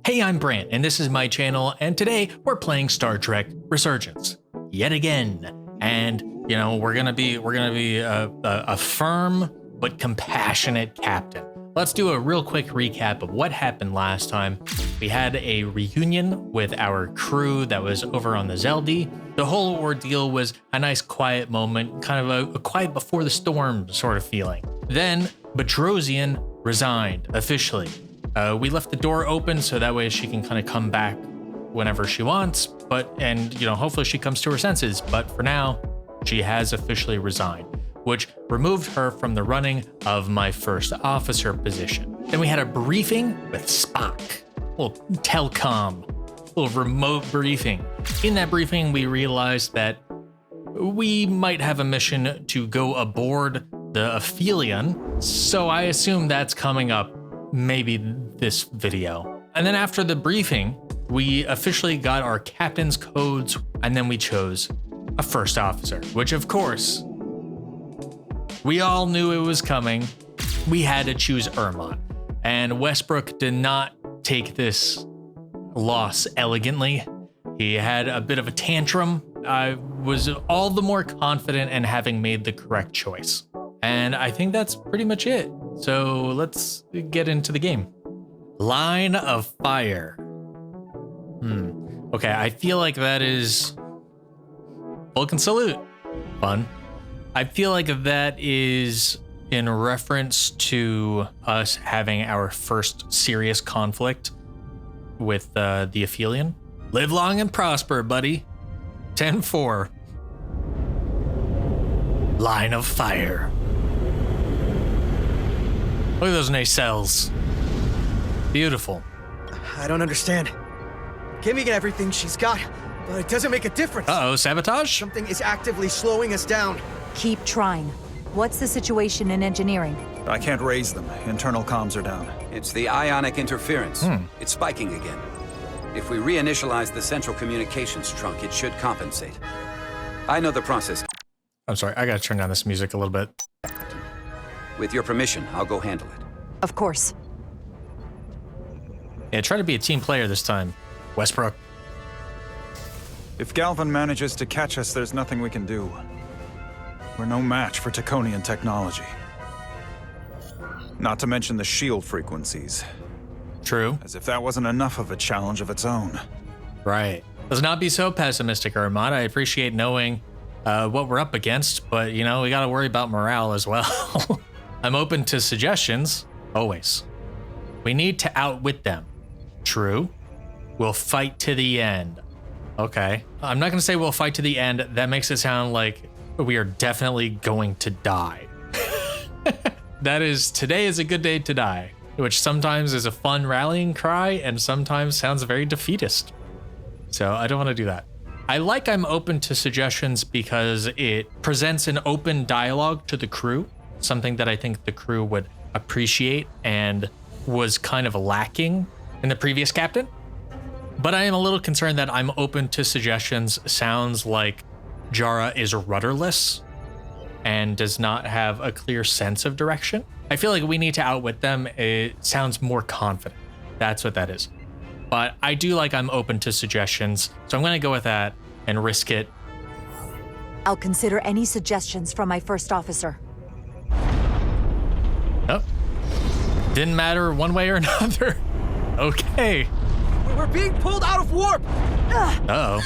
Hey, I'm Brant, and this is my channel, and today we're playing Star Trek Resurgence yet again. And you know, we're gonna be a firm but compassionate captain. Let's do a real quick recap of what happened last time. We had a reunion with our crew that was over on the Zeldi. The whole ordeal was a nice quiet moment, kind of a quiet before the storm sort of feeling. Then Bedrosian resigned officially. We left the door open so that way she can kind of come back whenever she wants, and you know, hopefully she comes to her senses. But for now, she has officially resigned, which removed her from the running of my first officer position. Then we had a briefing with Spock, a little telecom, a little remote briefing. In that briefing, we realized that we might have a mission to go aboard the Aphelion, so I assume that's coming up maybe this video. And then after the briefing, we officially got our captain's codes, and then we chose a first officer, which of course, we all knew it was coming. We had to choose Ermont, and Westbrook did not take this loss elegantly. He had a bit of a tantrum. I was all the more confident in having made the correct choice. And I think that's pretty much it. So let's get into the game. Line of fire. Okay, I feel like that is Vulcan salute. Fun. I feel like that is in reference to us having our first serious conflict with the Aphelion. Live long and prosper, buddy. 10-4. Line of fire. Look at those nacelles. Beautiful. I don't understand. Giving everything she's got, but it doesn't make a difference. Uh-oh, sabotage? Something is actively slowing us down. Keep trying. What's the situation in engineering? I can't raise them. Internal comms are down. It's the ionic interference. It's spiking again. If we reinitialize the central communications trunk, it should compensate. I know the process. I'm sorry, I gotta turn down this music a little bit. With your permission, I'll go handle it. Of course. Yeah, try to be a team player this time, Westbrook. If Galvin manages to catch us, there's nothing we can do. We're no match for Taconian technology. Not to mention the shield frequencies. True. As if that wasn't enough of a challenge of its own. Right. Let's not be so pessimistic, Ermont. I appreciate knowing what we're up against, but you know, we gotta worry about morale as well. I'm open to suggestions, always. We need to outwit them. True. We'll fight to the end. Okay. I'm not gonna say we'll fight to the end. That makes it sound like we are definitely going to die. That is, today is a good day to die, which sometimes is a fun rallying cry and sometimes sounds very defeatist. So I don't want to do that. I like I'm open to suggestions because it presents an open dialogue to the crew, something that I think the crew would appreciate and was kind of lacking in the previous captain. But I am a little concerned that I'm open to suggestions sounds like Jara is rudderless and does not have a clear sense of direction. I feel like we need to outwit them. It sounds more confident. That's what that is. But I do like I'm open to suggestions, so I'm gonna go with that and risk it. I'll consider any suggestions from my first officer. Nope. Didn't matter one way or another. Okay. We're being pulled out of warp! Uh-oh.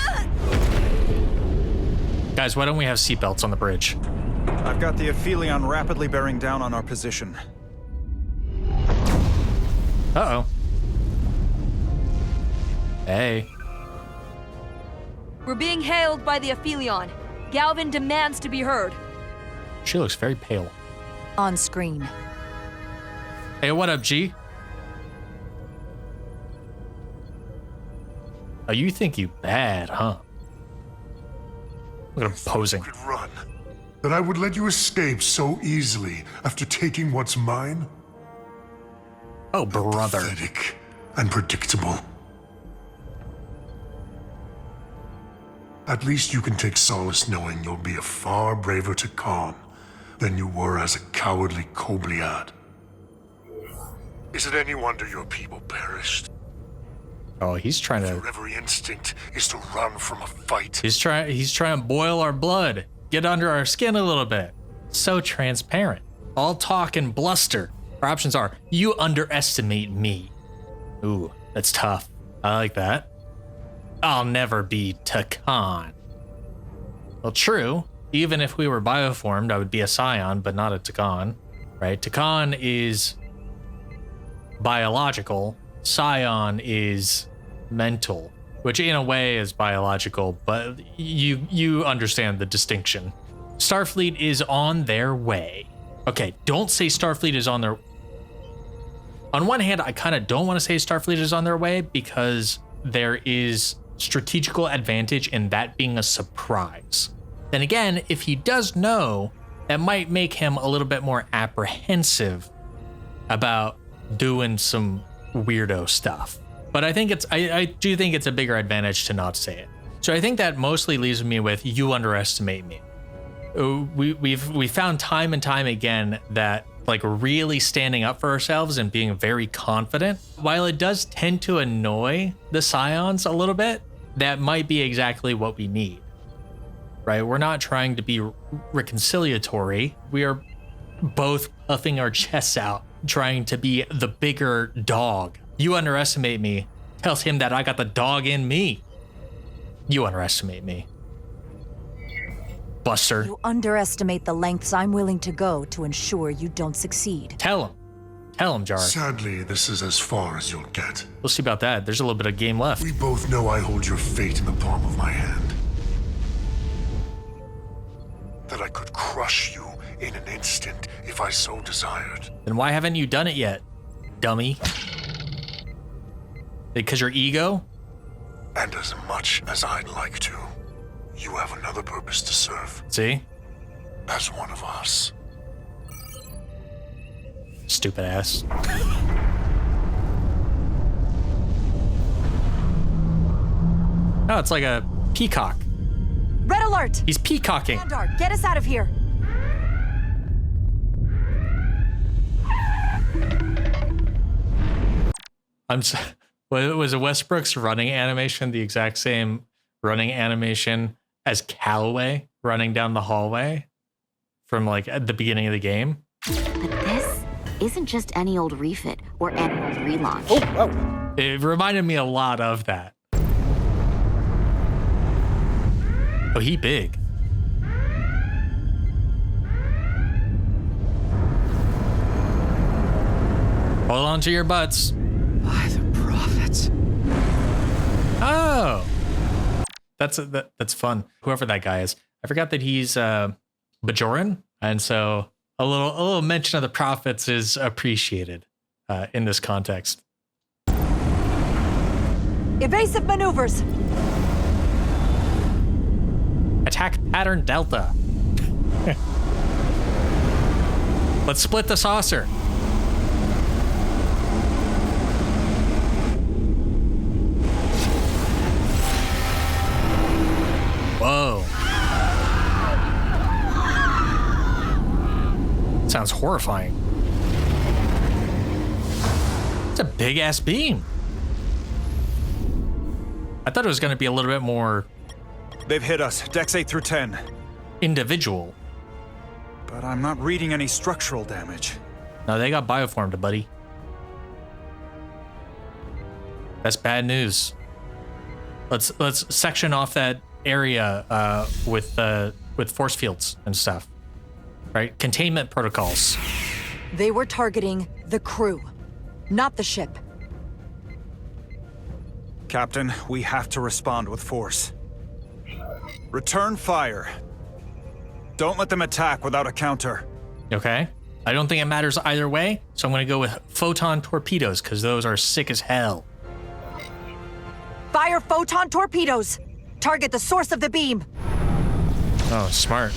Guys, why don't we have seatbelts on the bridge? I've got the Aphelion rapidly bearing down on our position. Uh-oh. Hey. We're being hailed by the Aphelion. Galvin demands to be heard. She looks very pale. On screen. Hey, what up, G? Oh, you think you bad, huh? Look at him posing. You could run. That I would let you escape so easily after taking what's mine? Oh, brother. Pathetic and predictable. At least you can take solace knowing you'll be a far braver Takan than you were as a cowardly Kobliad. Is it any wonder your people perished? Oh, he's trying Your to. every instinct is to run from a fight. He's trying to boil our blood, get under our skin a little bit. So transparent. All talk and bluster. Our options are, you underestimate me. Ooh, that's tough. I like that. I'll never be Takan. Well, true. Even if we were bioformed, I would be a Scion, but not a Takan, right? Takan is biological. Scion is mental, which in a way is biological, but you understand the distinction. Starfleet is on their way. Okay, don't say Starfleet is on their... On one hand, I kind of don't want to say Starfleet is on their way because there is strategical advantage in that being a surprise. Then again, if he does know, that might make him a little bit more apprehensive about doing some weirdo stuff. But I think I do think it's a bigger advantage to not say it. So I think that mostly leaves me with, you underestimate me. We found time and time again that like really standing up for ourselves and being very confident, while it does tend to annoy the Scions a little bit, that might be exactly what we need, right? We're not trying to be reconciliatory. We are both puffing our chests out, trying to be the bigger dog. You underestimate me tells him that I got the dog in me. You underestimate me. Buster. You underestimate the lengths I'm willing to go to ensure you don't succeed. Tell him, Jar. Sadly, this is as far as you'll get. We'll see about that. There's a little bit of game left. We both know I hold your fate in the palm of my hand. That I could crush you in an instant if I so desired. Then why haven't you done it yet, dummy? Because your ego? And as much as I'd like to, you have another purpose to serve. See? As one of us. Stupid ass. Oh, it's like a peacock. Red alert! He's peacocking. Andar, get us out of here! Was Westbrook's running animation the exact same running animation as Calloway running down the hallway from like at the beginning of the game? But this isn't just any old refit or any old relaunch. Oh. It reminded me a lot of that. Oh, he big. Hold on to your butts. By the prophets. Oh, that's fun. Whoever that guy is, I forgot that he's Bajoran, and so a little mention of the prophets is appreciated in this context. Evasive maneuvers! Attack pattern Delta. Let's split the saucer. Whoa. Sounds horrifying. It's a big ass beam. I thought it was going to be a little bit more They've hit us, decks 8 through 10. individual. But I'm not reading any structural damage. No, they got bioformed, buddy. That's bad news. Let's section off that area with force fields and stuff. Right? Containment protocols. They were targeting the crew, not the ship. Captain, we have to respond with force. Return fire. Don't let them attack without a counter. Okay. I don't think it matters either way, so I'm going to go with photon torpedoes because those are sick as hell. Fire photon torpedoes! Target the source of the beam! Oh, smart.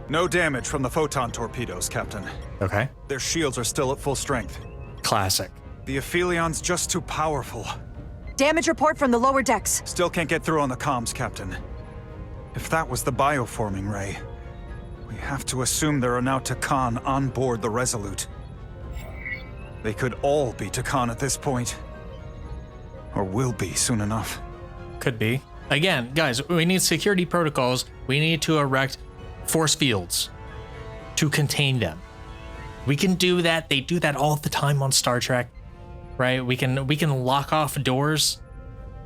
No damage from the photon torpedoes, Captain. Okay. Their shields are still at full strength. Classic. The Aphelion's just too powerful. Damage report from the lower decks. Still can't get through on the comms, Captain. If that was the bioforming ray, we have to assume there are now Takan on board the Resolute. They could all be Takan at this point. Or will be soon enough. Could be. Again, guys, we need security protocols. We need to erect force fields to contain them. We can do that. They do that all the time on Star Trek, right? We can lock off doors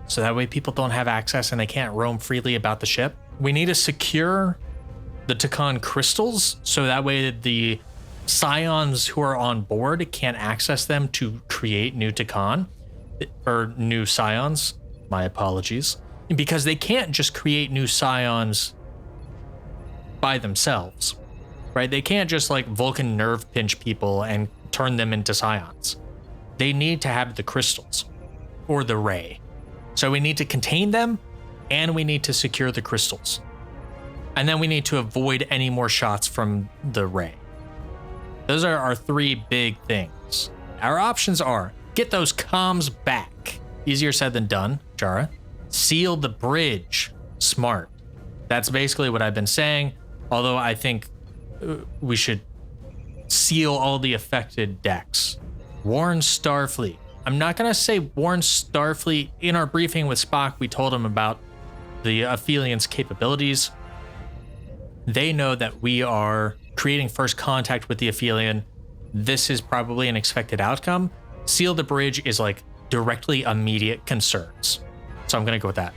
so that way people don't have access and they can't roam freely about the ship. We need to secure the Takan crystals so that way the Scions who are on board can't access them to create new Takan or new Scions. My apologies. Because they can't just create new Scions by themselves, right? They can't just like Vulcan nerve pinch people and turn them into Scions. They need to have the crystals or the ray. So we need to contain them and we need to secure the crystals. And then we need to avoid any more shots from the ray. Those are our three big things. Our options are get those comms back. Easier said than done, Jara. Seal the bridge. Smart. That's basically what I've been saying. Although I think we should seal all the affected decks. Warn Starfleet. I'm not going to say warn Starfleet. In our briefing with Spock, we told him about the Aphelions' capabilities. They know that we are creating first contact with the Aphelion. This is probably an expected outcome. Seal the bridge is like directly immediate concerns. So I'm going to go with that.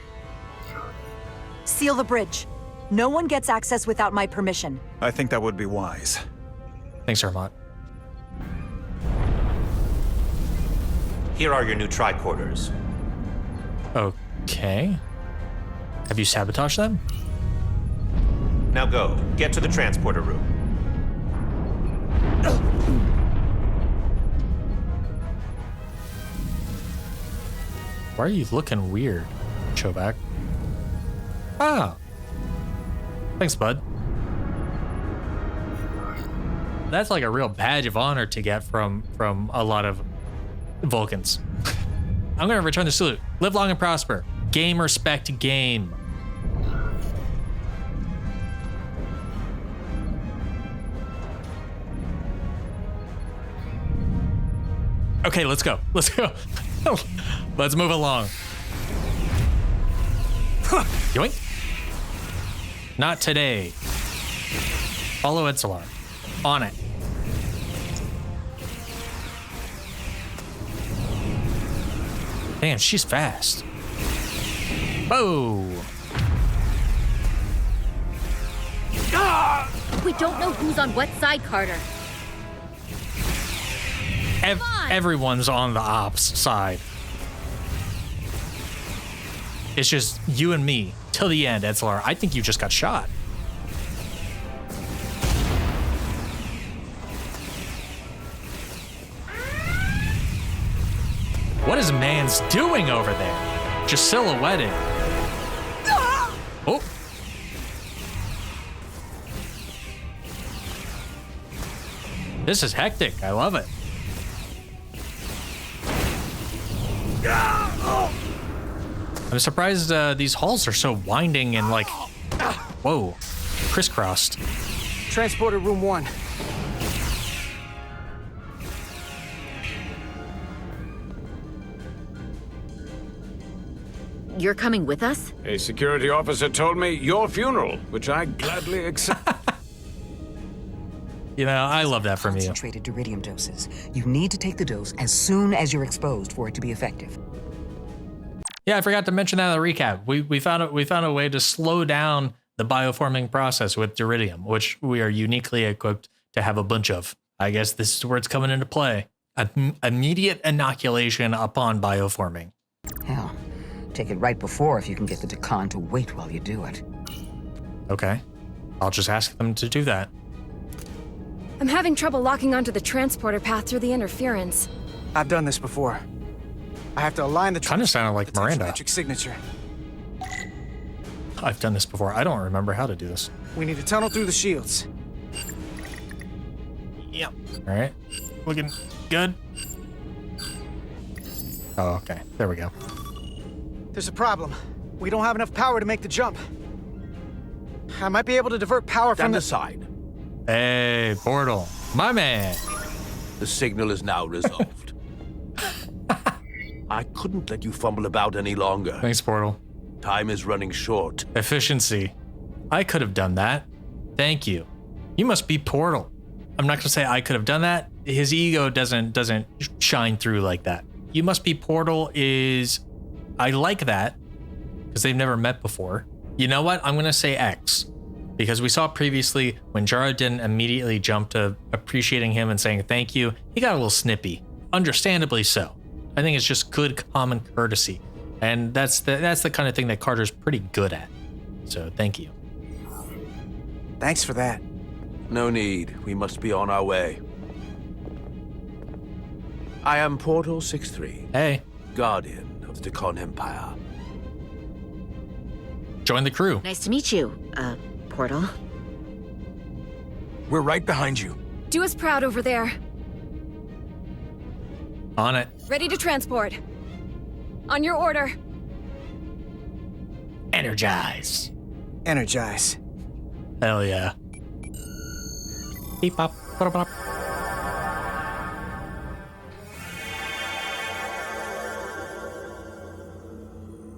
Seal the bridge. No one gets access without my permission. I think that would be wise. Thanks, Hermot. Here are your new tricorders. Okay. Have you sabotaged them? Now go. Get to the transporter room. Why are you looking weird, Chobak? Ah. Thanks, bud. That's like a real badge of honor to get from a lot of Vulcans. I'm gonna return the salute. Live long and prosper. Game, respect, game. Okay, let's go. Let's go. Let's move along. Yoink. Not today. Follow Itzalar. On it. Damn, she's fast. Oh. We don't know who's on what side, Carter. Everyone's on the ops side. It's just you and me till the end, Etzlar. I think you just got shot. What is Mans doing over there? Just silhouetted. Oh. This is hectic. I love it. I'm surprised these halls are so winding and like, whoa, crisscrossed. Transporter room 1. You're coming with us? A security officer told me your funeral, which I gladly accept. You know, I love that from you. Concentrated iridium doses. You need to take the dose as soon as you're exposed for it to be effective. Yeah, I forgot to mention that in the recap. We found a way to slow down the bioforming process with Duridium, which we are uniquely equipped to have a bunch of. I guess this is where it's coming into play. Immediate inoculation upon bioforming. Hell, take it right before if you can get the Takan to wait while you do it. Okay, I'll just ask them to do that. I'm having trouble locking onto the transporter path through the interference. I've done this before. I have to align the kind of sounded like Miranda. Metric signature. I've done this before. I don't remember how to do this. We need to tunnel through the shields. Yep. All right. Looking good. Oh, okay. There we go. There's a problem. We don't have enough power to make the jump. I might be able to divert power from the side. Hey, Portal. My man. The signal is now resolved. I couldn't let you fumble about any longer. Thanks, Portal. Time is running short. Efficiency. I could have done that. Thank you. You must be Portal. I'm not gonna say I could have done that. His ego doesn't shine through like that. You must be Portal is, I like that because they've never met before. You know what? I'm gonna say X because we saw previously when Jara didn't immediately jump to appreciating him and saying thank you, he got a little snippy. Understandably so. I think it's just good common courtesy, and that's the kind of thing that Carter's pretty good at. So thank you. Thanks for that. No need. We must be on our way. I am Portal 6-3. Hey. Guardian of the Con Empire. Join the crew. Nice to meet you, Portal. We're right behind you. Do us proud over there. On it. Ready to transport. On your order. Energize. Energize. Hell yeah. Beep bop, bop, bop.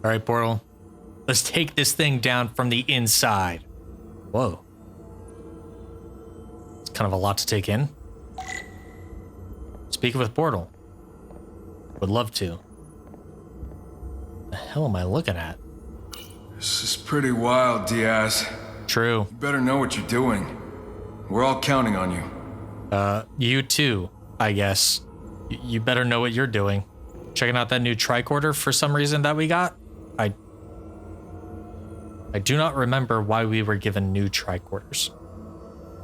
All right, Portal. Let's take this thing down from the inside. Whoa. It's kind of a lot to take in. Speak with Portal. Would love to. The hell am I looking at? This is pretty wild, Diaz. True. You better know what you're doing. We're all counting on you. You too, I guess. You better know what you're doing. Checking out that new tricorder for some reason that we got? I do not remember why we were given new tricorders.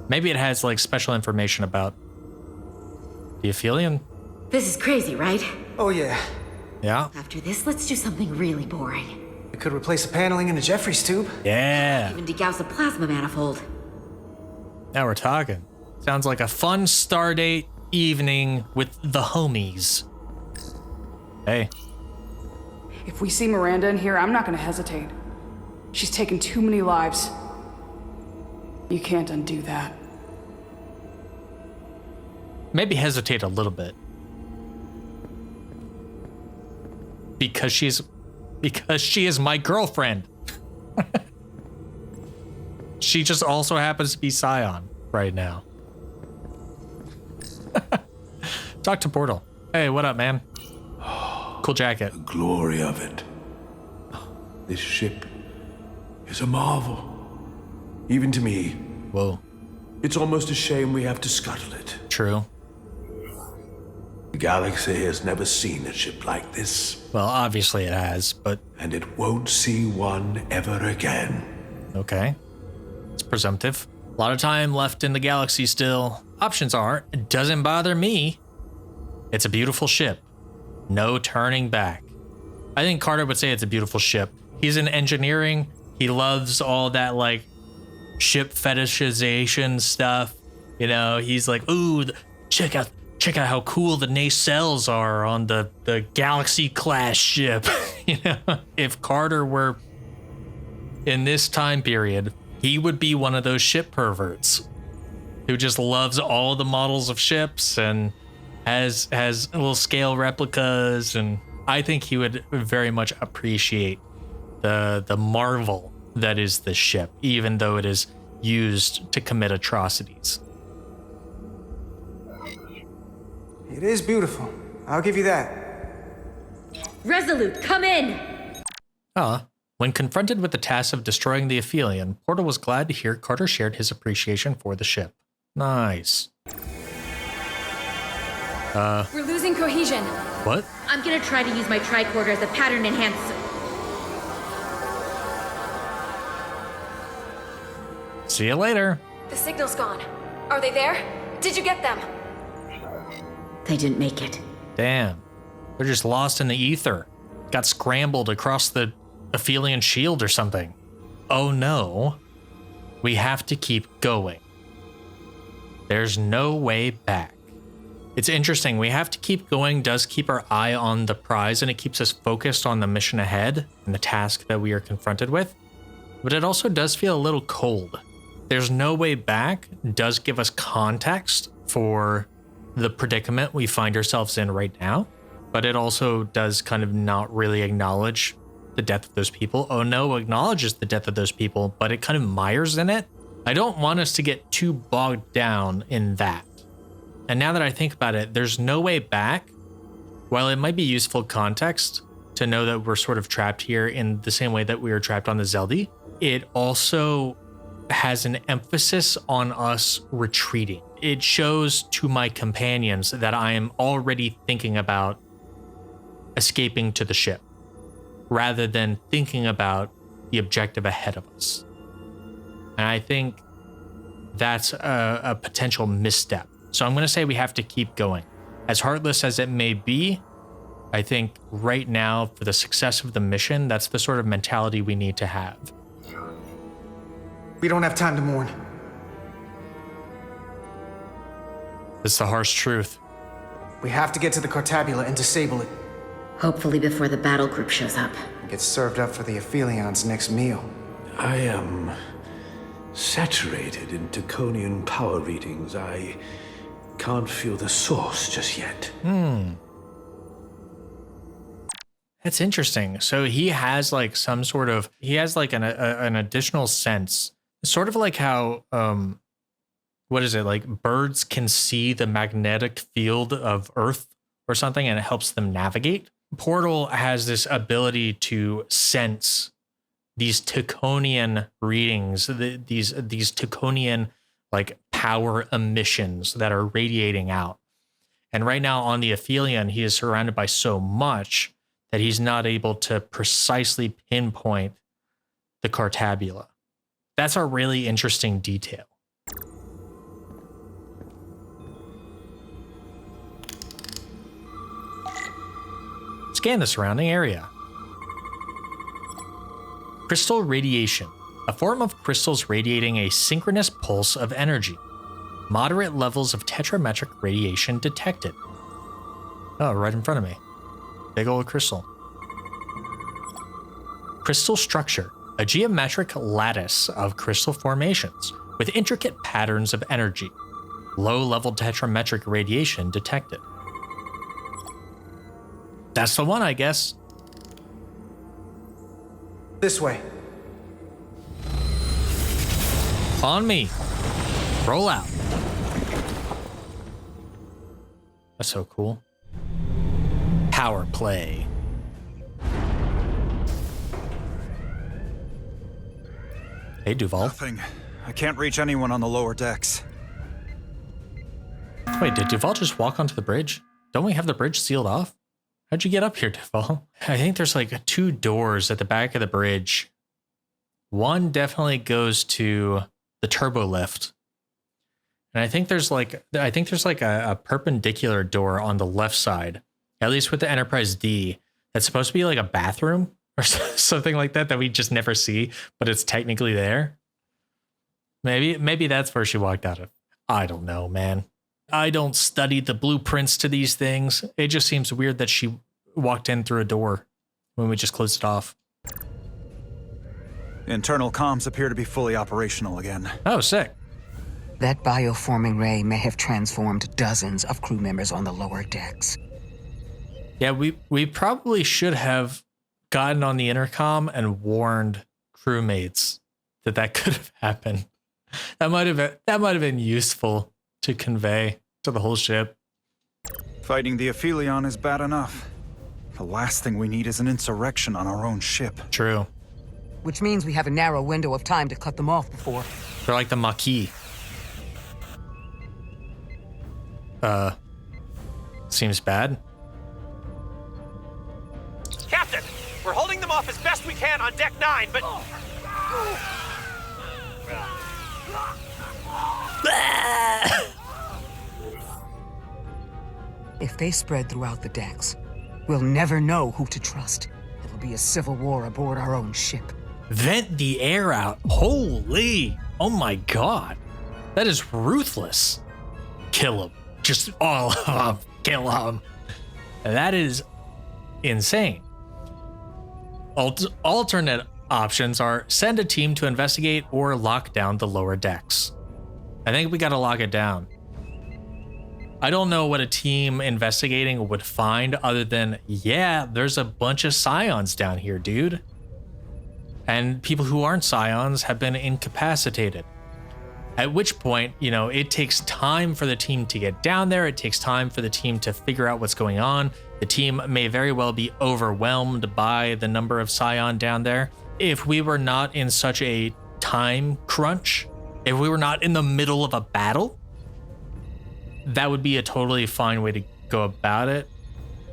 Maybe it has like special information about the Aphelion. This is crazy, right? Oh yeah. Yeah. After this, let's do something really boring. We could replace the paneling in the Jeffries tube. Yeah. Even degauss a plasma manifold. Now we're talking. Sounds like a fun Stardate evening with the homies. Hey. If we see Miranda in here, I'm not gonna hesitate. She's taken too many lives. You can't undo that. Maybe hesitate a little bit. Because she is my girlfriend. She just also happens to be Scion right now. Talk to Portal. Hey, what up, man? Cool jacket. The glory of it. This ship is a marvel. Even to me. Whoa. It's almost a shame we have to scuttle it. True. The galaxy has never seen a ship like this. Well, obviously it has, but... And it won't see one ever again. Okay. It's presumptive. A lot of time left in the galaxy still. Options are, it doesn't bother me. It's a beautiful ship. No turning back. I think Carter would say it's a beautiful ship. He's in engineering. He loves all that, like, ship fetishization stuff. You know, he's like, ooh, check out how cool the nacelles are on the Galaxy class ship. You know, if Carter were in this time period, he would be one of those ship perverts who just loves all the models of ships and has little scale replicas, and I think he would very much appreciate the marvel that is the ship, even though it is used to commit atrocities. It is beautiful. I'll give you that. Resolute, come in! When confronted with the task of destroying the Aphelion, Portal was glad to hear Carter shared his appreciation for the ship. Nice. We're losing cohesion. What? I'm gonna try to use my tricorder as a pattern enhancer. See you later. The signal's gone. Are they there? Did you get them? They didn't make it. Damn. They're just lost in the ether. Got scrambled across the Aphelion shield or something. Oh no. We have to keep going. There's no way back. It's interesting. We have to keep going does keep our eye on the prize, and it keeps us focused on the mission ahead and the task that we are confronted with. But it also does feel a little cold. There's no way back does give us context for the predicament we find ourselves in right now, but it also does kind of not really acknowledge the death of those people. Oh no, acknowledges the death of those people, but it kind of mires in it. I don't want us to get too bogged down in that. And now that I think about it, there's no way back. While it might be useful context to know that we're sort of trapped here in the same way that we were trapped on the Zelda, it also has an emphasis on us retreating. It shows to my companions that I am already thinking about escaping to the ship, rather than thinking about the objective ahead of us. And I think that's a potential misstep. So I'm going to say we have to keep going. As heartless as it may be, I think right now, for the success of the mission, that's the sort of mentality we need to have. We don't have time to mourn. It's the harsh truth. We have to get to the Cartabula and disable it. Hopefully before the battle group shows up. Get served up for the Aphelion's next meal. I am saturated in Taconian power readings. I can't feel the source just yet. That's interesting. So he has like some sort of, he has like an additional sense, sort of like how, what is it? Like birds can see the magnetic field of Earth or something, and it helps them navigate. Portal has this ability to sense these Taconian readings, these Taconian like power emissions that are radiating out. And right now on the Aphelion, he is surrounded by so much that he's not able to precisely pinpoint the Cartabula. That's a really interesting detail. Scan the surrounding area. Crystal radiation, a form of crystals radiating a synchronous pulse of energy. Moderate levels of tetrametric radiation detected. Oh, right in front of me. Big old crystal. Crystal structure, a geometric lattice of crystal formations with intricate patterns of energy. Low-level tetrametric radiation detected. That's the one, I guess. This way. On me. Roll out. That's so cool. Power play. Hey, Duval. Nothing. I can't reach anyone on the lower decks. Wait, did Duval just walk onto the bridge? Don't we have the bridge sealed off? How'd you get up here, Duval? I think there's like 2 doors at the back of the bridge. One definitely goes to the turbo lift. And I think there's like a perpendicular door on the left side, at least with the Enterprise D, that's supposed to be like a bathroom or something like that we just never see, but it's technically there. Maybe that's where she walked out of. I don't know, man. I don't study the blueprints to these things. It just seems weird that she walked in through a door when we just closed it off. Internal comms appear to be fully operational again. Oh, sick. That bioforming ray may have transformed dozens of crew members on the lower decks. Yeah, we probably should have gotten on the intercom and warned crewmates that could have happened. That might have been useful to convey to the whole ship. Fighting the Aphelion is bad enough. The last thing we need is an insurrection on our own ship. True. Which means we have a narrow window of time to cut them off before... They're like the Maquis. Seems bad. Captain, we're holding them off as best we can on Deck 9, but... If they spread throughout the decks, we'll never know who to trust. It'll be a civil war aboard our own ship. Vent the air out. Holy. Oh my god. That is ruthless. Kill him. Just all of them. Kill him. That is insane. Alternate options are send a team to investigate or lock down the lower decks. I think we gotta lock it down. I don't know what a team investigating would find other than, yeah, there's a bunch of scions down here, dude. And people who aren't scions have been incapacitated. At which point, you know, it takes time for the team to get down there. It takes time for the team to figure out what's going on. The team may very well be overwhelmed by the number of scion down there. If we were not in such a time crunch, if we were not in the middle of a battle, that would be a totally fine way to go about it.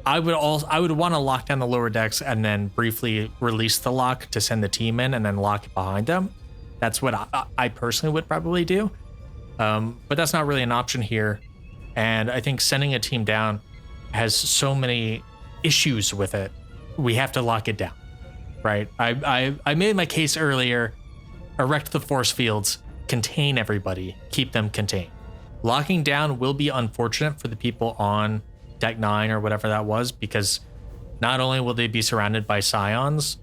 I would want to lock down the lower decks and then briefly release the lock to send the team in and then lock it behind them. That's what I personally would probably do. But that's not really an option here. And I think sending a team down has so many issues with it. We have to lock it down, right? I made my case earlier. Erect the force fields, contain everybody, keep them contained. Locking down will be unfortunate for the people on Deck 9 or whatever that was, because not only will they be surrounded by scions,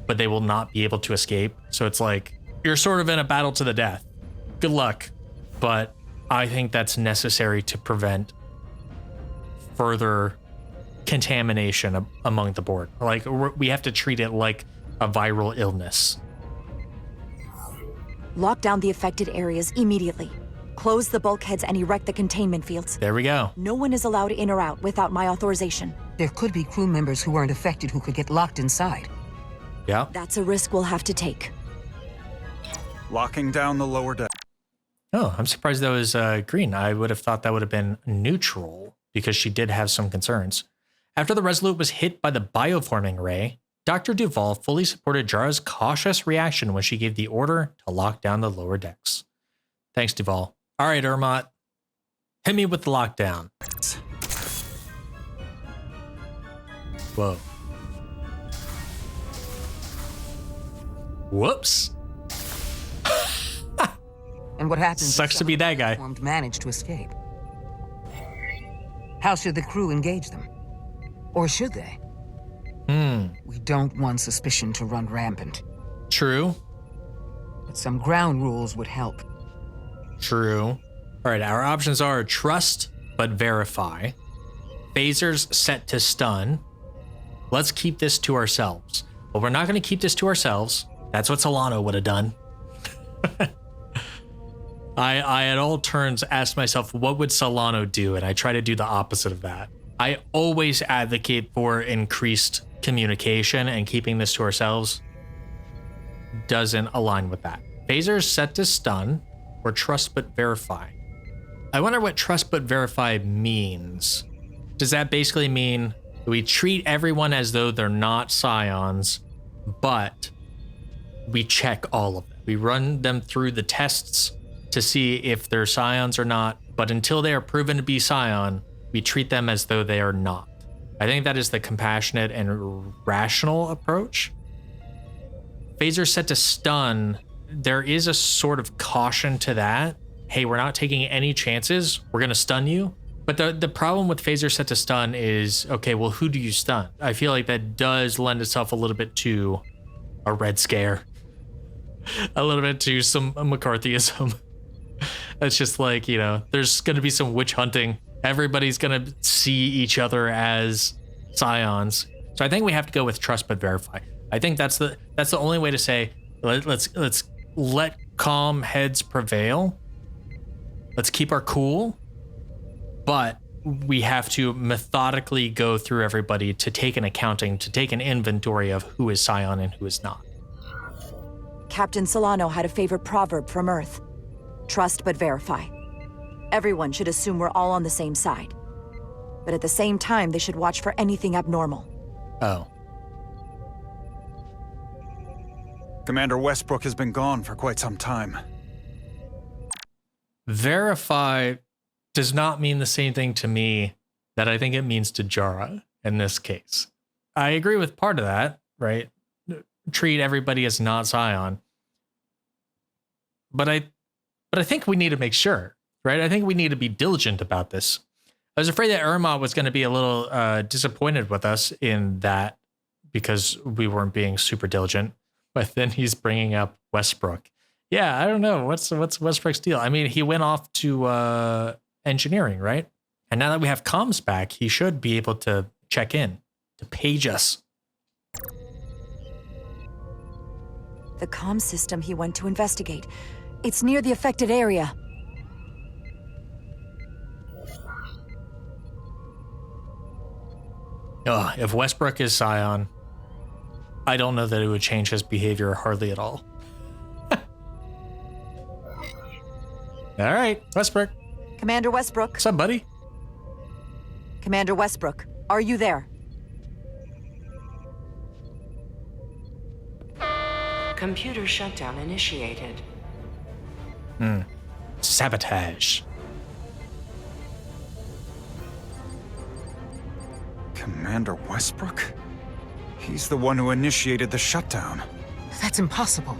but they will not be able to escape. So it's like, you're sort of in a battle to the death. Good luck. But I think that's necessary to prevent further contamination among the board. Like, we have to treat it like a viral illness. Lock down the affected areas immediately. Close the bulkheads and erect the containment fields. There we go. No one is allowed in or out without my authorization. There could be crew members who weren't affected who could get locked inside. Yeah. That's a risk we'll have to take. Locking down the lower deck. Oh, I'm surprised that was green. I would have thought that would have been neutral because she did have some concerns. After the Resolute was hit by the bioforming ray, Dr. Duval fully supported Jara's cautious reaction when she gave the order to lock down the lower decks. Thanks, Duval. All right, Ermot. Hit me with the lockdown. Whoa. Whoops. And what happens? Sucks to be that guy. Managed to escape. How should the crew engage them? Or should they? We don't want suspicion to run rampant. True. But some ground rules would help. True. All right, our options are trust but verify. Phasers set to stun. Let's keep this to ourselves. But we're not going to keep this to ourselves. That's what Solano would have done. I at all turns asked myself, what would Solano do? And I try to do the opposite of that. I always advocate for increased communication, and keeping this to ourselves doesn't align with that. Phasers set to stun or trust but verify. I wonder what trust but verify means. Does that basically mean we treat everyone as though they're not scions, but we check all of them? We run them through the tests to see if they're scions or not, but until they are proven to be scion, we treat them as though they are not. I think that is the compassionate and rational approach. Phaser set to stun, there is a sort of caution to that. Hey, we're not taking any chances. We're going to stun you. But the problem with phaser set to stun is, okay, well, who do you stun? I feel like that does lend itself a little bit to a Red Scare. A little bit to some McCarthyism. It's just like, you know, there's going to be some witch hunting. Everybody's going to see each other as scions. So I think we have to go with trust but verify. I think that's the only way to say, let's let calm heads prevail. Let's keep our cool. But we have to methodically go through everybody to take an accounting, to take an inventory of who is scion and who is not. Captain Solano had a favorite proverb from Earth. Trust but verify. Everyone should assume we're all on the same side. But at the same time, they should watch for anything abnormal. Oh. Commander Westbrook has been gone for quite some time. Verify does not mean the same thing to me that I think it means to Jara in this case. I agree with part of that, right? Treat everybody as not scion. But I think we need to make sure, right? I think we need to be diligent about this. I was afraid that Ermot was going to be a little disappointed with us in that because we weren't being super diligent. But then he's bringing up Westbrook. Yeah, I don't know. What's Westbrook's deal? I mean, he went off to engineering, right? And now that we have comms back, he should be able to check in, to page us. The comm system he went to investigate. It's near the affected area. Ugh, if Westbrook is Scion, I don't know that it would change his behavior hardly at all. All right, Westbrook. Commander Westbrook. What's up, buddy? Commander Westbrook, are you there? Computer shutdown initiated. Sabotage. Commander Westbrook? He's the one who initiated the shutdown. That's impossible.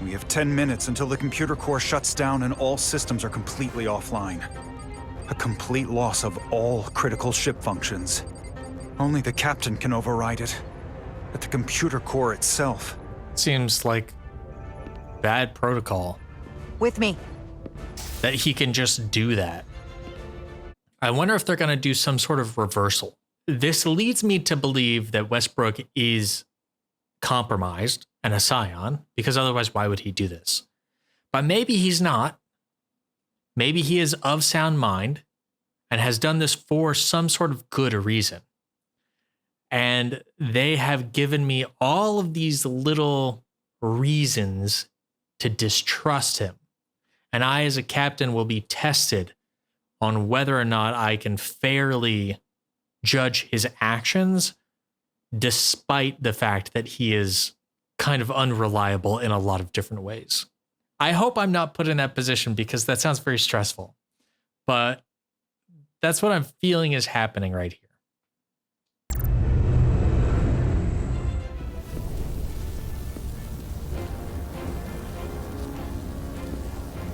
We have 10 minutes until the computer core shuts down and all systems are completely offline. A complete loss of all critical ship functions. Only the captain can override it. But the computer core itself... Seems like bad protocol. With me. That he can just do that. I wonder if they're going to do some sort of reversal. This leads me to believe that Westbrook is compromised and a Scion, because otherwise why would he do this? But maybe he's not. Maybe he is of sound mind and has done this for some sort of good reason. And they have given me all of these little reasons to distrust him. And I, as a captain, will be tested on whether or not I can fairly judge his actions, despite the fact that he is kind of unreliable in a lot of different ways. I hope I'm not put in that position because that sounds very stressful. But that's what I'm feeling is happening right here.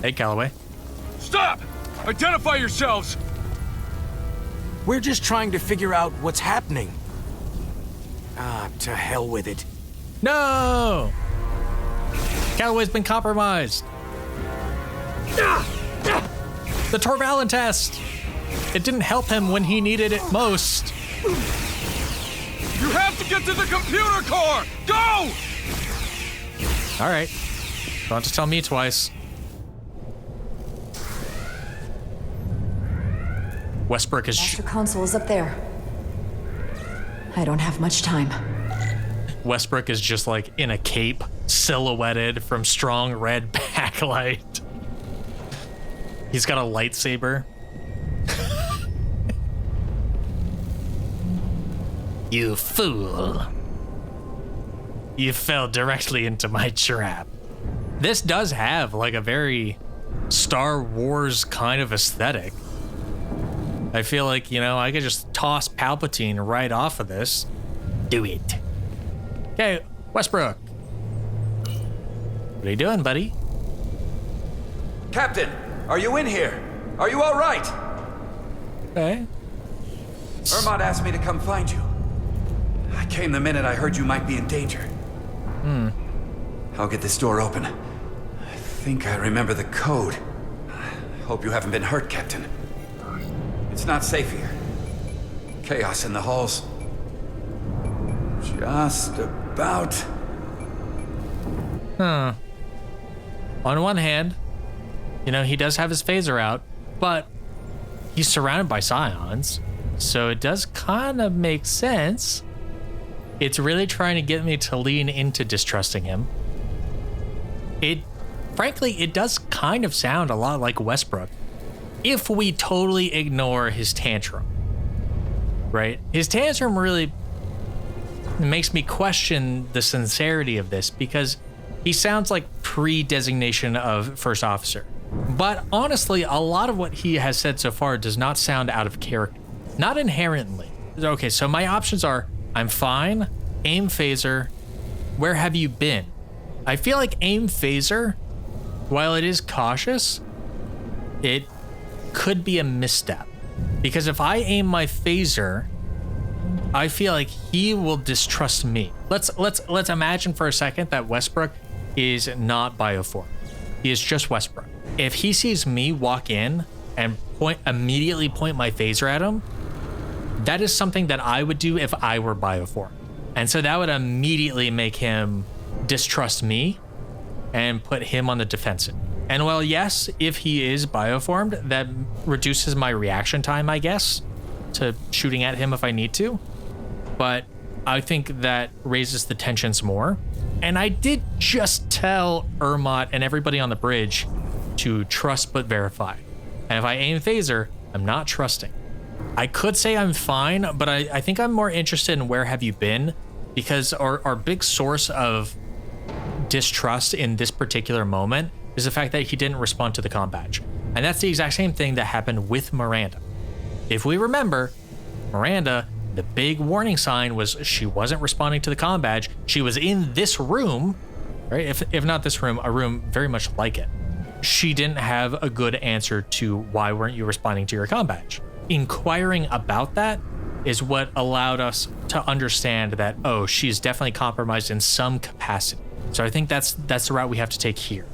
Hey, Calloway. Stop! Identify yourselves! We're just trying to figure out what's happening. Ah, to hell with it. No! Calloway's been compromised. The Torvalin test! It didn't help him when he needed it most. You have to get to the computer core! Go! All right. Don't have to tell me twice. Westbrook is... Master Console is up there. I don't have much time. Westbrook is just like in a cape, silhouetted from strong red backlight. He's got a lightsaber. You fool. You fell directly into my trap. This does have like a very Star Wars kind of aesthetic. I feel like, you know, I could just toss Palpatine right off of this. Do it. Okay, Westbrook. What are you doing, buddy? Captain, are you in here? Are you all right? Okay. Ermot asked me to come find you. I came the minute I heard you might be in danger. I'll get this door open. I think I remember the code. Hope you haven't been hurt, Captain. It's not safe here. Chaos in the halls. Just about. On one hand, you know, he does have his phaser out, but he's surrounded by Scions, so it does kind of make sense. It's really trying to get me to lean into distrusting him. Frankly, it does kind of sound a lot like Westbrook. If we totally ignore his tantrum, right? His tantrum really makes me question the sincerity of this because he sounds like pre-designation of first officer. But honestly, a lot of what he has said so far does not sound out of character. Not inherently. Okay, so my options are, I'm fine, aim phaser, where have you been? I feel like aim phaser, while it is cautious, it could be a misstep. Because if I aim my phaser, I feel like he will distrust me. Let's imagine for a second that Westbrook is not bioform. He is just Westbrook. If he sees me walk in and immediately point my phaser at him, that is something that I would do if I were bioformed. And so that would immediately make him distrust me and put him on the defensive. And well, yes, if he is bioformed, that reduces my reaction time, I guess, to shooting at him if I need to. But I think that raises the tensions more. And I did just tell Ermot and everybody on the bridge to trust but verify. And if I aim phaser, I'm not trusting. I could say I'm fine, but I think I'm more interested in where have you been, because our big source of distrust in this particular moment is the fact that he didn't respond to the comm badge. And that's the exact same thing that happened with Miranda. If we remember, Miranda, the big warning sign was she wasn't responding to the comm badge. She was in this room, right? If not this room, a room very much like it. She didn't have a good answer to why weren't you responding to your comm badge. Inquiring about that is what allowed us to understand that, oh, she's definitely compromised in some capacity. So I think that's the route we have to take here.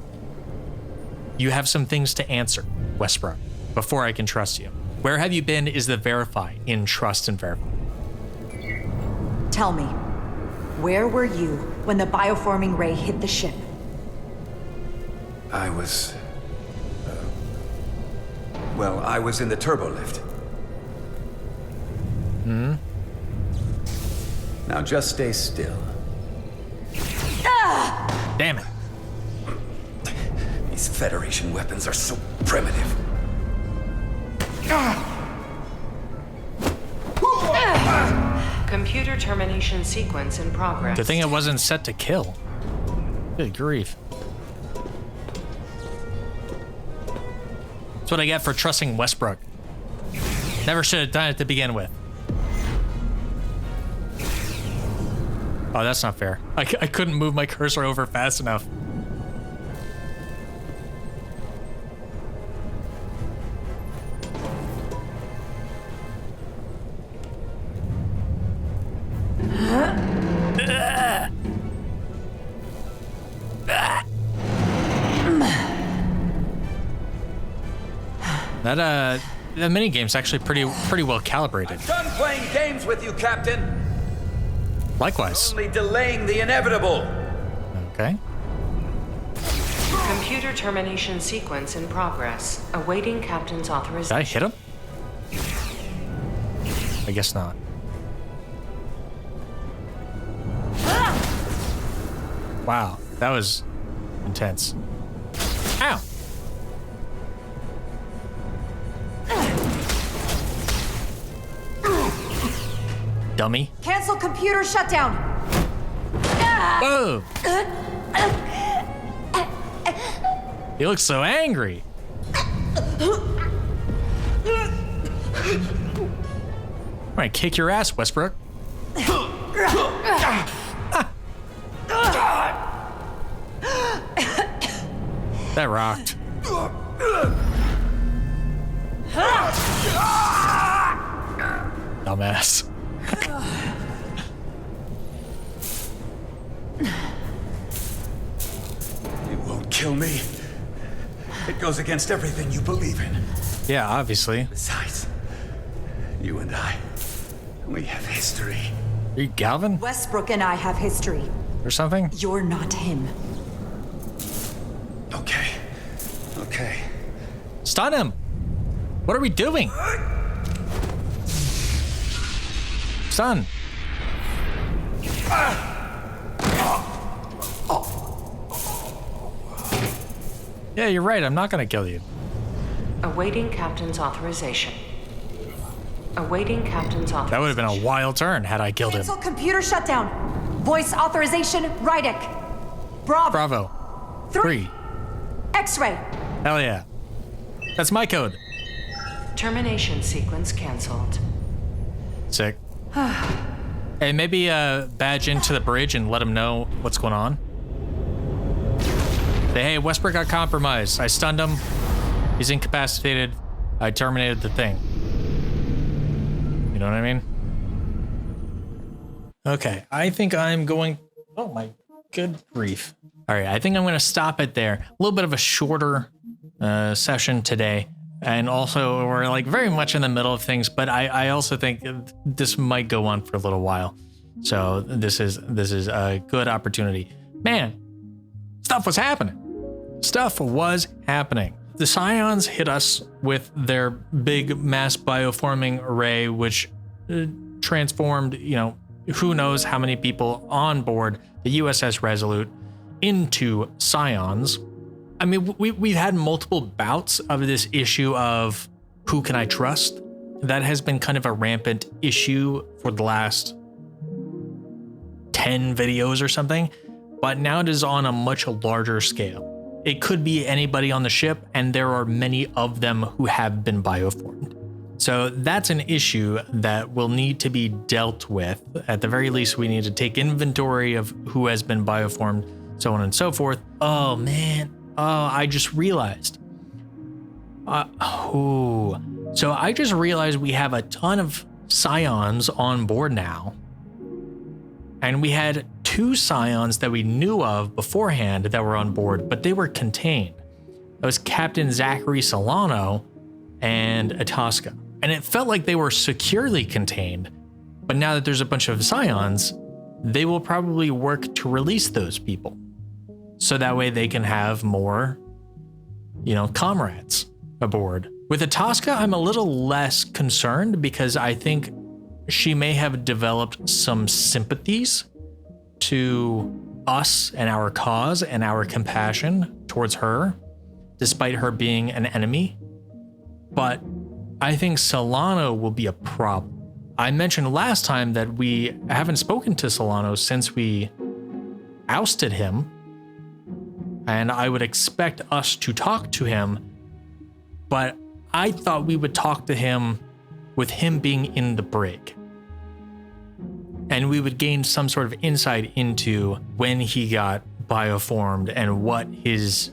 You have some things to answer, Westbrook, before I can trust you. Where have you been is the verify in trust and verify. Tell me, where were you when the bioforming ray hit the ship? I was... well, I was in the turbo lift. Now just stay still. Damn it. These Federation weapons are so primitive. Computer termination sequence in progress. Good thing it wasn't set to kill. Good grief. That's what I get for trusting Westbrook. Never should have done it to begin with. Oh, that's not fair. I couldn't move my cursor over fast enough. That minigame's actually pretty well calibrated. I'm done playing games with you, Captain. Likewise. Only delaying the inevitable. Okay. Computer termination sequence in progress. Awaiting Captain's authorization. Did I hit him? I guess not. Wow, that was intense. Ow! Dummy. Cancel computer shutdown. Whoa! He looks so angry. I'm gonna kick your ass, Westbrook. That rocked. Dumbass. You won't kill me. It goes against everything you believe in. Yeah, obviously. Besides, you and I, we have history. Are you Galvin? Westbrook and I have history. Or something? You're not him. Okay. Okay. Stun him! What are we doing? Stun! Yeah, you're right. I'm not gonna kill you. Awaiting Captain's authorization. Awaiting Captain's authorization. That would have been a wild turn had I killed him. Cancel computer shutdown. Voice authorization, Rydick. Bravo. Bravo. 3. X-ray. Hell yeah. That's my code. Termination sequence canceled. Sick. Hey, maybe badge into the bridge and let him know what's going on. Say, hey, Westbrook got compromised. I stunned him. He's incapacitated. I terminated the thing. You know what I mean? Okay, I think I'm going... Oh my good grief. All right, I think I'm going to stop it there. A little bit of a shorter session today. And also, we're like very much in the middle of things, but I also think this might go on for a little while. So this is a good opportunity. Man, stuff was happening. Stuff was happening. The Scions hit us with their big mass bioforming array, which transformed, who knows how many people on board the USS Resolute into Scions. I mean, we've had multiple bouts of this issue of who can I trust? That has been kind of a rampant issue for the last 10 videos or something, but now it is on a much larger scale. It could be anybody on the ship, and there are many of them who have been bioformed. So that's an issue that will need to be dealt with. At the very least, we need to take inventory of who has been bioformed, so on and so forth. Oh man, I just realized. So I just realized we have a ton of Scions on board now. And we had 2 Scions that we knew of beforehand that were on board, but they were contained. That was Captain Zachary Solano and Itasca. And it felt like they were securely contained, but now that there's a bunch of Scions, they will probably work to release those people. So that way they can have more, comrades aboard. With Itasca, I'm a little less concerned because I think she may have developed some sympathies to us and our cause and our compassion towards her, despite her being an enemy. But I think Solano will be a problem. I mentioned last time that we haven't spoken to Solano since we ousted him, and I would expect us to talk to him, but I thought we would talk to him with him being in the brig. And we would gain some sort of insight into when he got bioformed and what his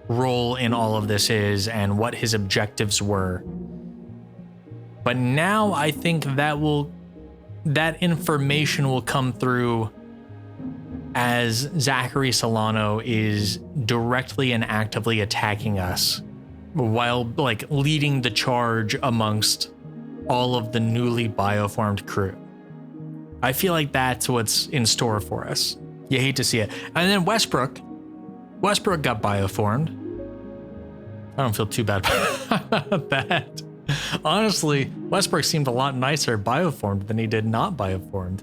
role in all of this is and what his objectives were. But now I think that information will come through as Zachary Solano is directly and actively attacking us while leading the charge amongst all of the newly bioformed crew. I feel like that's what's in store for us. You hate to see it. And then Westbrook got bioformed. I don't feel too bad about that. Honestly, Westbrook seemed a lot nicer bioformed than he did not bioformed.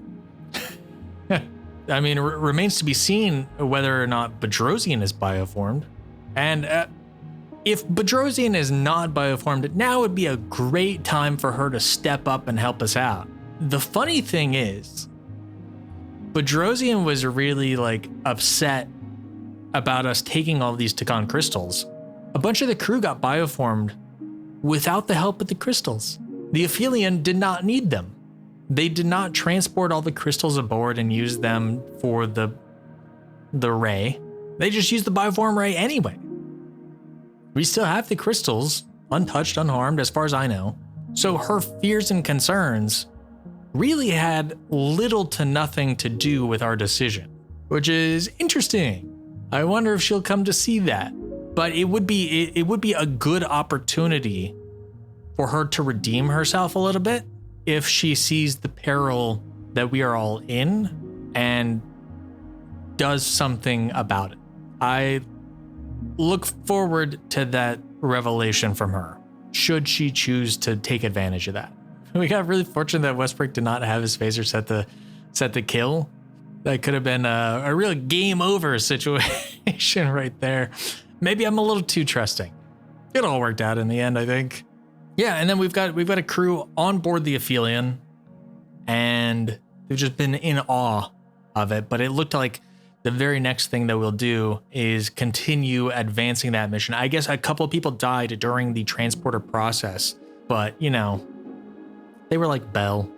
I mean, it remains to be seen whether or not Bedrosian is bioformed. And if Bedrosian is not bioformed, now would be a great time for her to step up and help us out. The funny thing is, Bedrosian was really upset about us taking all these Takan crystals. A bunch of the crew got bioformed without the help of the crystals. The Aphelion did not need them. They did not transport all the crystals aboard and use them for the ray. They just used the bioform ray anyway. We still have the crystals, untouched, unharmed, as far as I know. So her fears and concerns really had little to nothing to do with our decision, which is interesting. I wonder if she'll come to see that. But it would be a good opportunity for her to redeem herself a little bit if she sees the peril that we are all in and does something about it. I look forward to that revelation from her, should she choose to take advantage of that. We got really fortunate that Westbrook did not have his phaser set to kill. That could have been a real game over situation right there. Maybe I'm a little too trusting. It all worked out in the end, I think. Yeah, and then we've got a crew on board the Aphelion, and they've just been in awe of it. But it looked like the very next thing that we'll do is continue advancing that mission. I guess a couple of people died during the transporter process, but they were like Bell,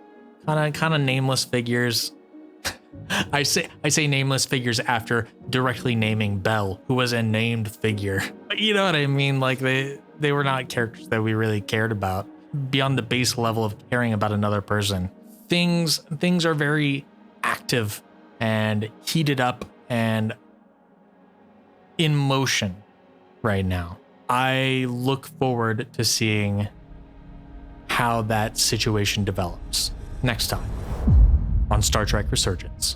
kind of nameless figures. I say nameless figures after directly naming Bell, who was a named figure. You know what I mean? They were not characters that we really cared about beyond the base level of caring about another person. Things are very active and heated up and in motion right now. I look forward to seeing how that situation develops next time on Star Trek Resurgence.